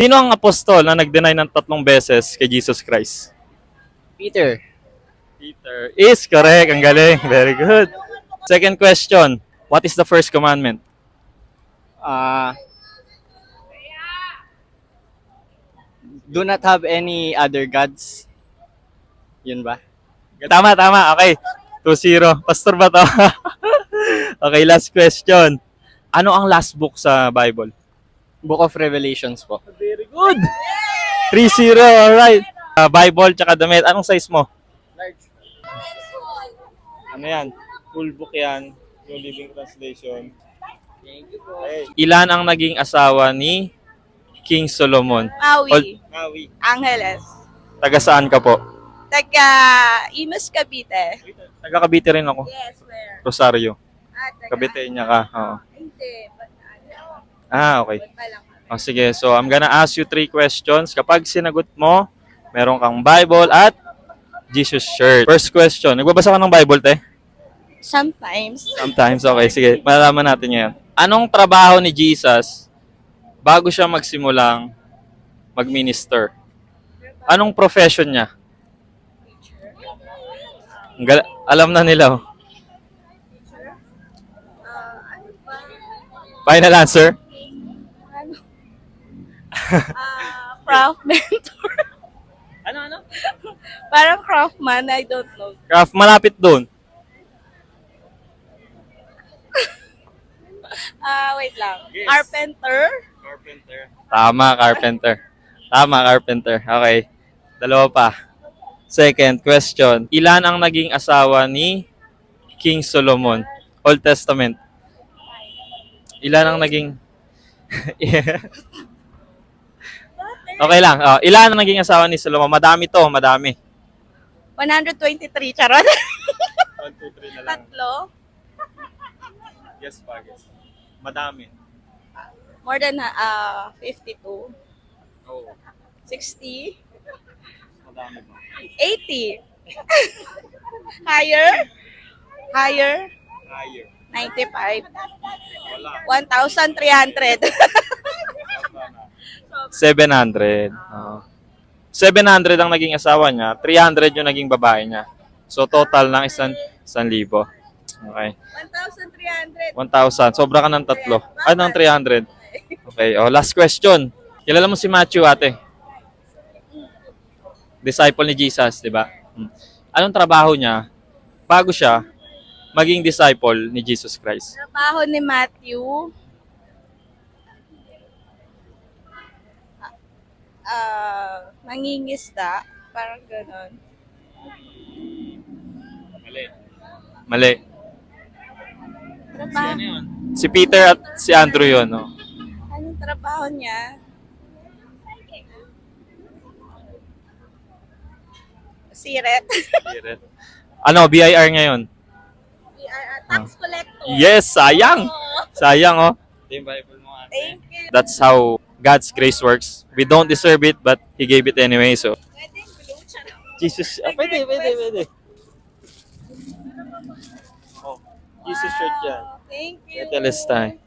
Sino ang apostol na nag-deny ng 3 beses kay Jesus Christ? Peter. Peter is correct. Ang galing. Very good. Second question. What is the first commandment? Uh, do not have any other gods. Yun ba? Tama. Okay. 2-0. Pastor ba to? Okay, last question. Ano ang last book sa Bible? Book of Revelations po. Very good. 3-0. Alright. Bible tsaka damit. Anong size mo? Large. Ano yan? Full book yan. Yung Living Translation. Thank you po. Ilan ang naging asawa ni King Solomon? Maui. Maui. Angeles. Taga saan ka po? Taga Imus, Cavite. Taga Cavite rin ako. Yes, where? Rosario. Taga... Cavite niya ka. Oo. Hindi. But, ano, Okay. but pa lang kami. Sige, so I'm gonna ask you 3 questions. Kapag sinagot mo, meron kang Bible at Jesus shirt. First question, nagbabasa ka ng Bible, te? Sometimes. Sometimes, okay. Sige, malalaman natin ngayon. Anong trabaho ni Jesus bago siya magsimulang mag-minister? Anong profession niya? Alam na nila. Oh. Ano ba? Final answer? Ano? Craft mentor. Ano? Parang craftman, I don't know. Craft, malapit doon. Wait lang. Yes. Carpenter. Tama, carpenter. Okay. Dalawa pa. Second question. Ilan ang naging asawa ni King Solomon? Old Testament. Ilan ang naging... Okay lang. Ilan ang naging asawa ni Solomon? Madami to, madami. 123, charot. 1, 2, 3 na Tatlo. Yes, yes. Madami. More than 52. Oh, 60. madami ba? 80. Higher. Higher. 95. Wala. 1,300. 700. 700 ang naging asawa niya. 300 yung naging babae niya. So, total ng 1,000. Okay. 1,300. 1,000. Sobra ka ng 3. Ay, ng 300. Okay. Last question. Kilala mo si Matthew, ate? Disciple ni Jesus, di ba? Anong trabaho niya bago siya maging disciple ni Jesus Christ? Trabaho ni Matthew. Mangingisda. Parang ganon. Mali. Trabaho. Si Peter at si Andrew yun, no? Anong trabaho niya? Siret. Ano, BIR ngayon? We are a tax collector. Yes, sayang. Oh, Sayang, oh. thank you. That's how God's grace works. We don't deserve it, but He gave it anyway, so. Pwede blue, charot. Jesus, pwede. Oh, Jesus shirt yan. Thank you. Tetelestai.